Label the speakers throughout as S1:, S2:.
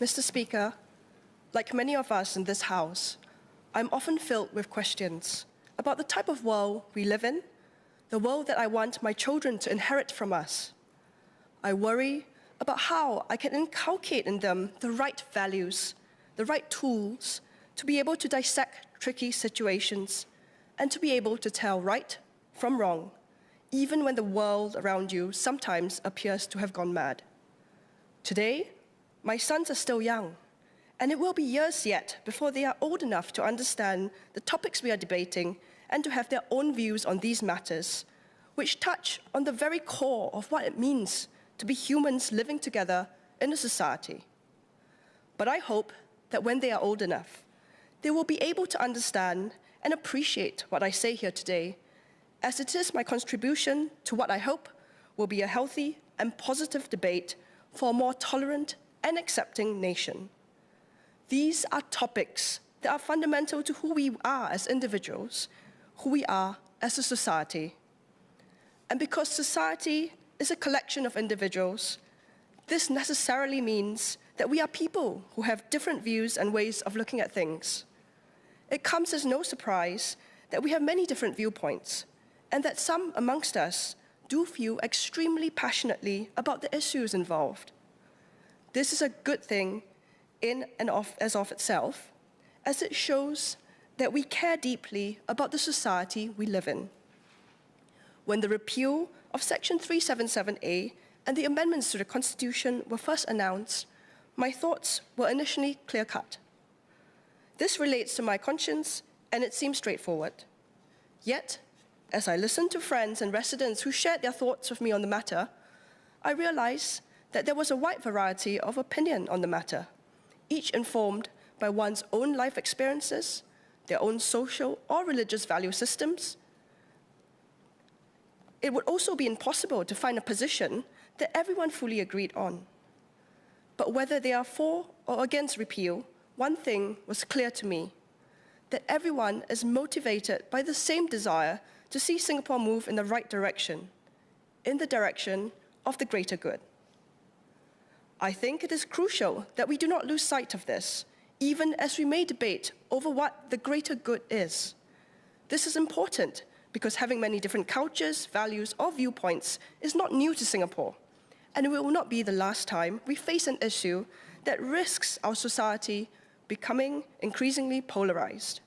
S1: Mr. Speaker, like many of us in this House, I'm often filled with questions about the type of world we live in, the world that I want my children to inherit from us. I worry about how I can inculcate in them the right values, the right tools to be able to dissect tricky situations and to be able to tell right from wrong, even when the world around you sometimes appears to have gone mad. Today, my sons are still young, and it will be years yet before they are old enough to understand the topics we are debating and to have their own views on these matters, which touch on the very core of what it means to be humans living together in a society. But I hope that when they are old enough, they will be able to understand and appreciate what I say here today, as it is my contribution to what I hope will be a healthy and positive debate for a more tolerant and accepting nation. These are topics that are fundamental to who we are as individuals, who we are as a society. And because society is a collection of individuals, this necessarily means that we are people who have different views and ways of looking at things. It comes as no surprise that we have many different viewpoints, and that some amongst us do feel extremely passionately about the issues involved. This is a good thing in and of itself, as it shows that we care deeply about the society we live in. When the repeal of Section 337A and the amendments to the Constitution were first announced, my thoughts were initially clear-cut. This relates to my conscience, and it seems straightforward. Yet, as I listened to friends and residents who shared their thoughts with me on the matter, I realized that there was a wide variety of opinion on the matter, each informed by one's own life experiences, their own social or religious value systems. It would also be impossible to find a position that everyone fully agreed on. But whether they are for or against repeal, one thing was clear to me, that everyone is motivated by the same desire to see Singapore move in the right direction, in the direction of the greater good. I think it is crucial that we do not lose sight of this, even as we may debate over what the greater good is. This is important because having many different cultures, values, or viewpoints is not new to Singapore, and it will not be the last time we face an issue that risks our society becoming increasingly polarized.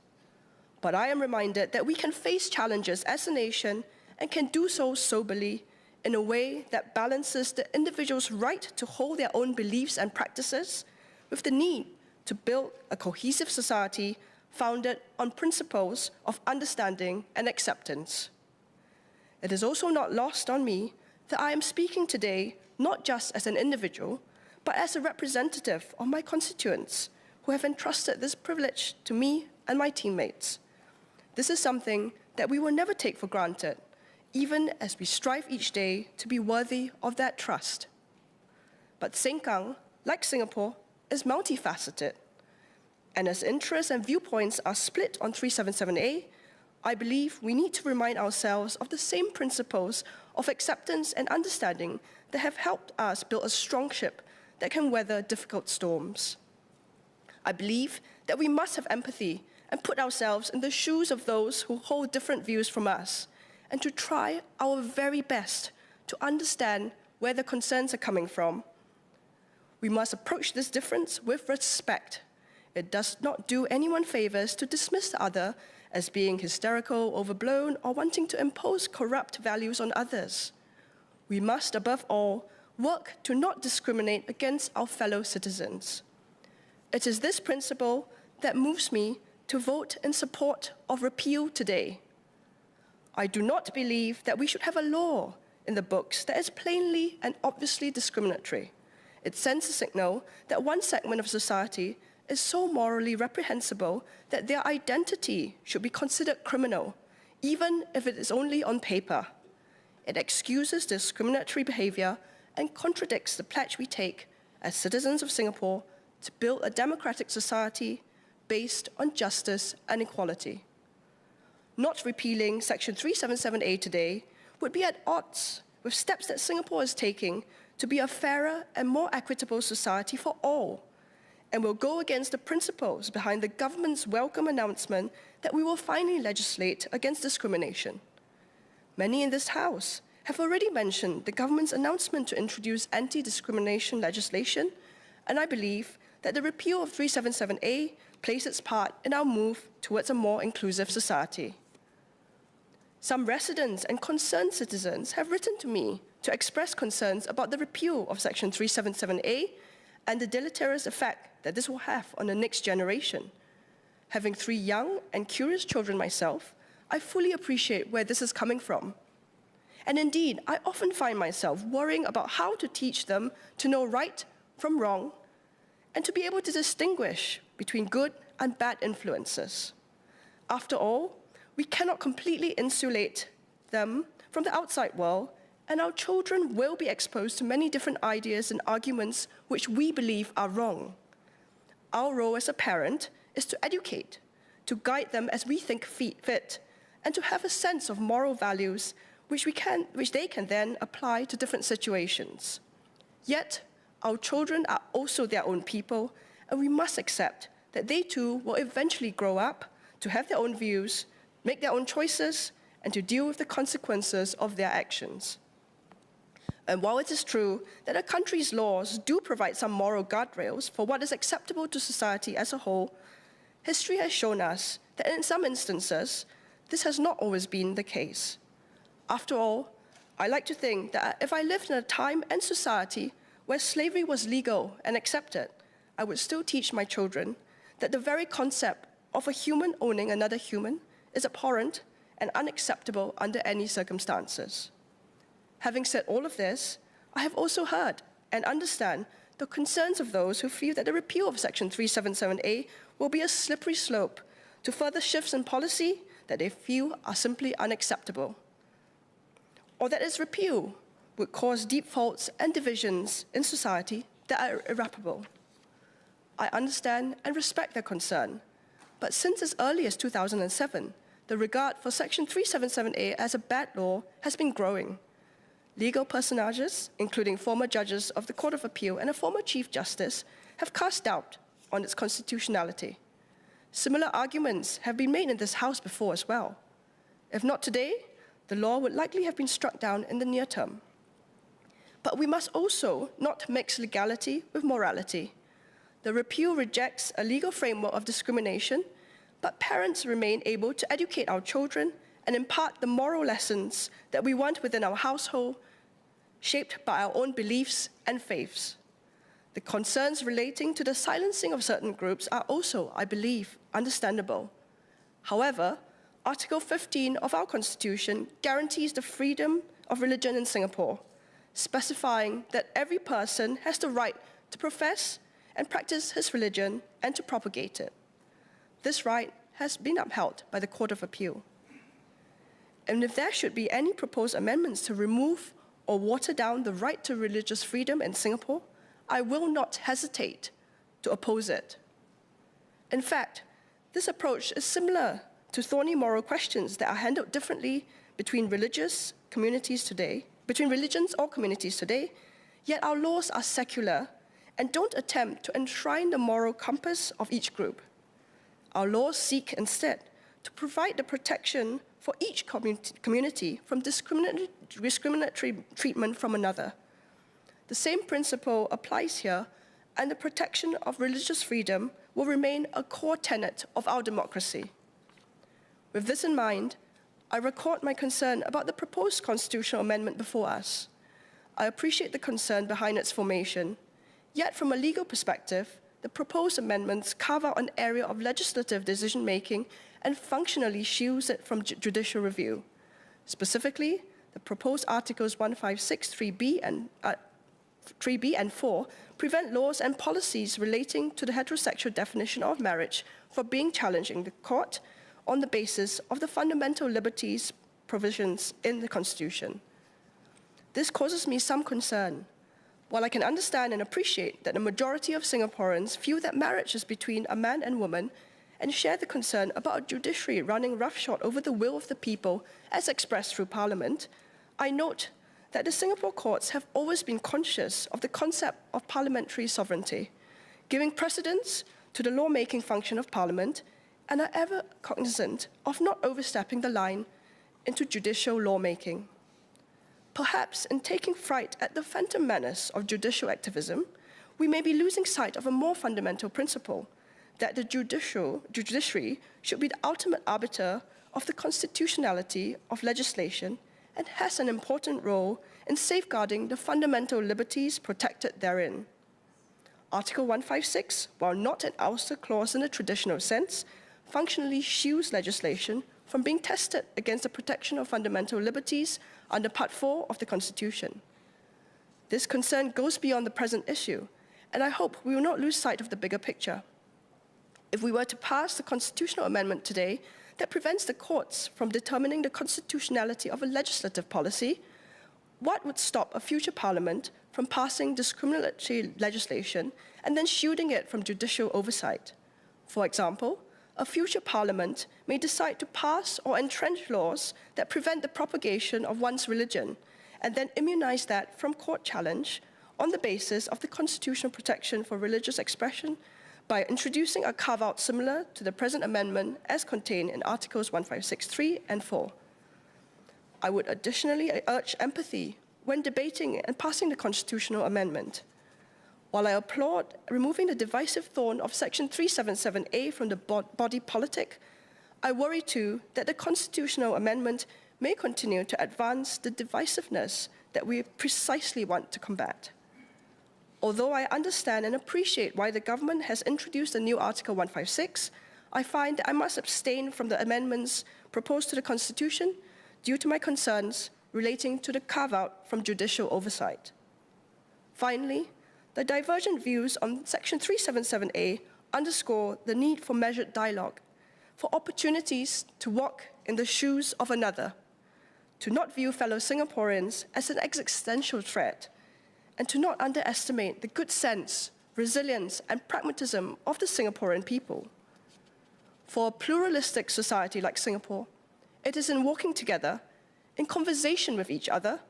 S1: But I am reminded that we can face challenges as a nation and can do so soberly in a way that balances the individual's right to hold their own beliefs and practices with the need to build a cohesive society founded on principles of understanding and acceptance. It is also not lost on me that I am speaking today not just as an individual, but as a representative of my constituents who have entrusted this privilege to me and my teammates. This is something that we will never take for granted, even as we strive each day to be worthy of that trust. But Sengkang, like Singapore, is multifaceted. And as interests and viewpoints are split on 377A, I believe we need to remind ourselves of the same principles of acceptance and understanding that have helped us build a strong ship that can weather difficult storms. I believe that we must have empathy and put ourselves in the shoes of those who hold different views from us, and to try our very best to understand where the concerns are coming from. We must approach this difference with respect. It does not do anyone favors to dismiss the other as being hysterical, overblown, or wanting to impose corrupt values on others. We must, above all, work to not discriminate against our fellow citizens. It is this principle that moves me to vote in support of repeal today. I do not believe that we should have a law in the books that is plainly and obviously discriminatory. It sends a signal that one segment of society is so morally reprehensible that their identity should be considered criminal, even if it is only on paper. It excuses discriminatory behavior and contradicts the pledge we take as citizens of Singapore to build a democratic society based on justice and equality. Not repealing Section 377A today would be at odds with steps that Singapore is taking to be a fairer and more equitable society for all. and will go against the principles behind the government's welcome announcement that we will finally legislate against discrimination. Many in this House have already mentioned the government's announcement to introduce anti-discrimination legislation, and I believe that the repeal of 337A plays its part in our move towards a more inclusive society. Some residents and concerned citizens have written to me to express concerns about the repeal of Section 337A and the deleterious effect that this will have on the next generation. Having 3 young and curious children myself, I fully appreciate where this is coming from. And indeed, I often find myself worrying about how to teach them to know right from wrong and to be able to distinguish between good and bad influences. After all, we cannot completely insulate them from the outside world, and our children will be exposed to many different ideas and arguments which we believe are wrong. Our role as a parent is to educate, to guide them as we think fit, and to have a sense of moral values which they can then apply to different situations. Yet, our children are also their own people, and we must accept that they too will eventually grow up to have their own views, make their own choices, and to deal with the consequences of their actions. And while it is true that a country's laws do provide some moral guardrails for what is acceptable to society as a whole, history has shown us that in some instances, this has not always been the case. After all, I like to think that if I lived in a time and society where slavery was legal and accepted, I would still teach my children that the very concept of a human owning another human is abhorrent and unacceptable under any circumstances. Having said all of this, I have also heard and understand the concerns of those who feel that the repeal of Section 337A will be a slippery slope to further shifts in policy that they feel are simply unacceptable, or that its repeal would cause deep faults and divisions in society that are irreparable. I understand and respect their concern, but since as early as 2007, the regard for Section 377A as a bad law has been growing. Legal personages, including former judges of the Court of Appeal and a former Chief Justice, have cast doubt on its constitutionality. Similar arguments have been made in this House before as well. If not today, the law would likely have been struck down in the near term. But we must also not mix legality with morality. The repeal rejects a legal framework of discrimination, but parents remain able to educate our children and impart the moral lessons that we want within our household, shaped by our own beliefs and faiths. The concerns relating to the silencing of certain groups are also, I believe, understandable. However, Article 15 of our Constitution guarantees the freedom of religion in Singapore, specifying that every person has the right to profess and practice his religion and to propagate it. This right has been upheld by the Court of Appeal. And if there should be any proposed amendments to remove or water down the right to religious freedom in Singapore, I will not hesitate to oppose it. In fact, this approach is similar to thorny moral questions that are handled differently between religions or communities today, yet our laws are secular and don't attempt to enshrine the moral compass of each group. Our laws seek instead to provide the protection for each community from discriminatory treatment from another. The same principle applies here, and the protection of religious freedom will remain a core tenet of our democracy. With this in mind, I record my concern about the proposed constitutional amendment before us. I appreciate the concern behind its formation, yet from a legal perspective, the proposed amendments carve out an area of legislative decision-making and functionally shields it from judicial review. Specifically, the proposed Articles 1563B and 3B and 4 prevent laws and policies relating to the heterosexual definition of marriage from being challenged in the court on the basis of the fundamental liberties provisions in the Constitution. This causes me some concern. While I can understand and appreciate that the majority of Singaporeans feel that marriage is between a man and woman and share the concern about a judiciary running roughshod over the will of the people as expressed through Parliament, I note that the Singapore courts have always been conscious of the concept of parliamentary sovereignty, giving precedence to the lawmaking function of Parliament, and are ever cognizant of not overstepping the line into judicial lawmaking. Perhaps in taking fright at the phantom menace of judicial activism, we may be losing sight of a more fundamental principle, that the judiciary should be the ultimate arbiter of the constitutionality of legislation and has an important role in safeguarding the fundamental liberties protected therein. Article 156, while not an ouster clause in the traditional sense, functionally shields legislation from being tested against the protection of fundamental liberties under Part 4 of the Constitution. This concern goes beyond the present issue, and I hope we will not lose sight of the bigger picture. If we were to pass the constitutional amendment today that prevents the courts from determining the constitutionality of a legislative policy, what would stop a future Parliament from passing discriminatory legislation and then shielding it from judicial oversight? For example, a future Parliament may decide to pass or entrench laws that prevent the propagation of one's religion and then immunize that from court challenge on the basis of the constitutional protection for religious expression by introducing a carve-out similar to the present amendment as contained in Articles 1563 and 4. I would additionally urge empathy when debating and passing the constitutional amendment. While I applaud removing the divisive thorn of Section 337A from the body politic, I worry too that the constitutional amendment may continue to advance the divisiveness that we precisely want to combat. Although I understand and appreciate why the government has introduced a new Article 156, I find that I must abstain from the amendments proposed to the Constitution due to my concerns relating to the carve-out from judicial oversight. Finally, the divergent views on Section 377A underscore the need for measured dialogue, for opportunities to walk in the shoes of another, to not view fellow Singaporeans as an existential threat, and to not underestimate the good sense, resilience, and pragmatism of the Singaporean people. For a pluralistic society like Singapore, it is in walking together, in conversation with each other,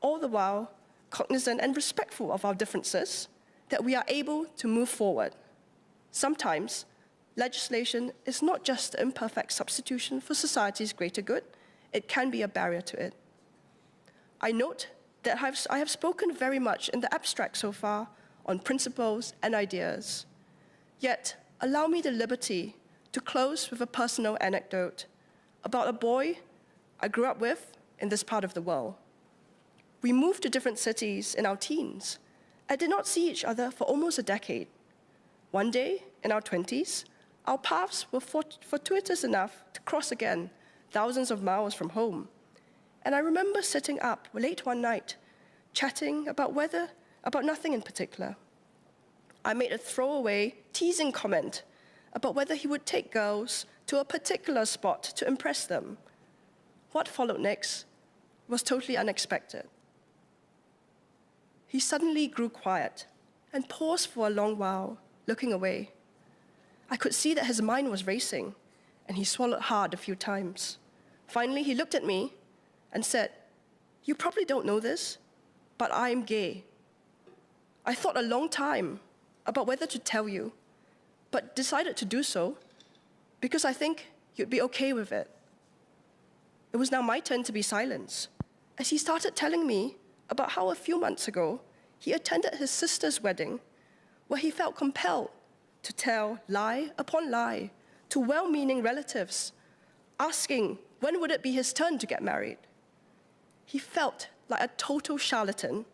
S1: all the while cognizant and respectful of our differences, that we are able to move forward. Sometimes, legislation is not just an imperfect substitution for society's greater good, it can be a barrier to it. I note that I have spoken very much in the abstract so far on principles and ideas. Yet, allow me the liberty to close with a personal anecdote about a boy I grew up with in this part of the world. We moved to different cities in our teens and did not see each other for almost a decade. One day, in our 20s, our paths were fortuitous enough to cross again, thousands of miles from home. And I remember sitting up late one night, chatting about nothing in particular. I made a throwaway, teasing comment about whether he would take girls to a particular spot to impress them. What followed next was totally unexpected. He suddenly grew quiet and paused for a long while, looking away. I could see that his mind was racing, and he swallowed hard a few times. Finally, he looked at me and said, "You probably don't know this, but I'm gay." I thought a long time about whether to tell you, but decided to do so because I think you'd be okay with it. It was now my turn to be silenced, as he started telling me about how a few months ago he attended his sister's wedding, where he felt compelled to tell lie upon lie to well-meaning relatives, asking when would it be his turn to get married. He felt like a total charlatan,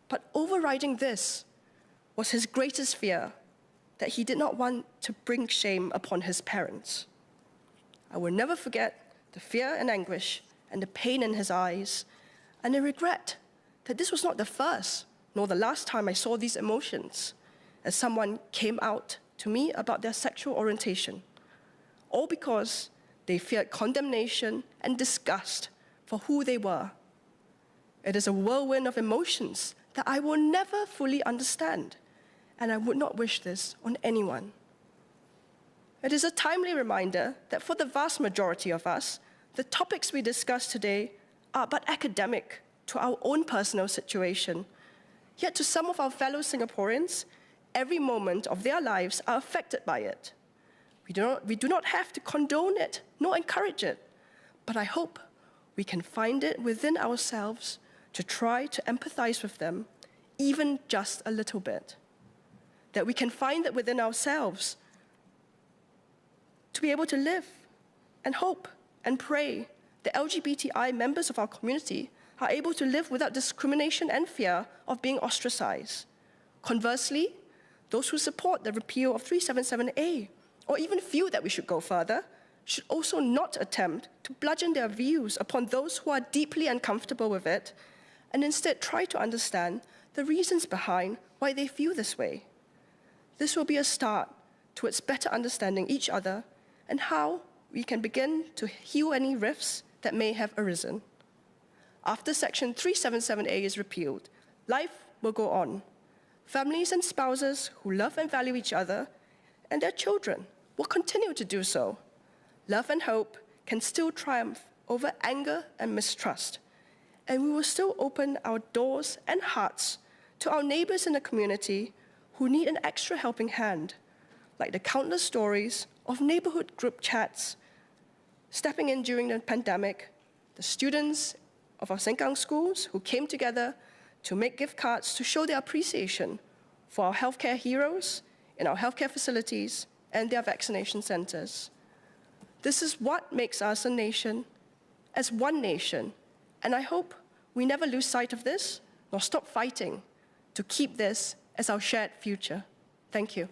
S1: but overriding this was his greatest fear, that he did not want to bring shame upon his parents. I will never forget the fear and anguish and the pain in his eyes, and the regret that this was not the first nor the last time I saw these emotions as someone came out to me about their sexual orientation, all because they feared condemnation and disgust for who they were. It is a whirlwind of emotions that I will never fully understand, and I would not wish this on anyone. It is a timely reminder that for the vast majority of us, the topics we discuss today are but academic to our own personal situation. Yet to some of our fellow Singaporeans, every moment of their lives are affected by it. We do not have to condone it, nor encourage it, but I hope we can find it within ourselves to try to empathize with them, even just a little bit. That we can find it within ourselves to be able to live and hope and pray that LGBTI members of our community are able to live without discrimination and fear of being ostracized. Conversely, those who support the repeal of 377A, or even feel that we should go further, should also not attempt to bludgeon their views upon those who are deeply uncomfortable with it, and instead try to understand the reasons behind why they feel this way. This will be a start towards better understanding each other and how we can begin to heal any rifts that may have arisen. After Section 377A is repealed, life will go on. Families and spouses who love and value each other and their children will continue to do so. Love and hope can still triumph over anger and mistrust, and we will still open our doors and hearts to our neighbors in the community who need an extra helping hand, like the countless stories of neighborhood group chats stepping in during the pandemic, the students of our Sengkang schools who came together to make gift cards to show their appreciation for our healthcare heroes in our healthcare facilities and their vaccination centers. This is what makes us a nation, as one nation, and I hope we never lose sight of this nor stop fighting to keep this as our shared future. Thank you.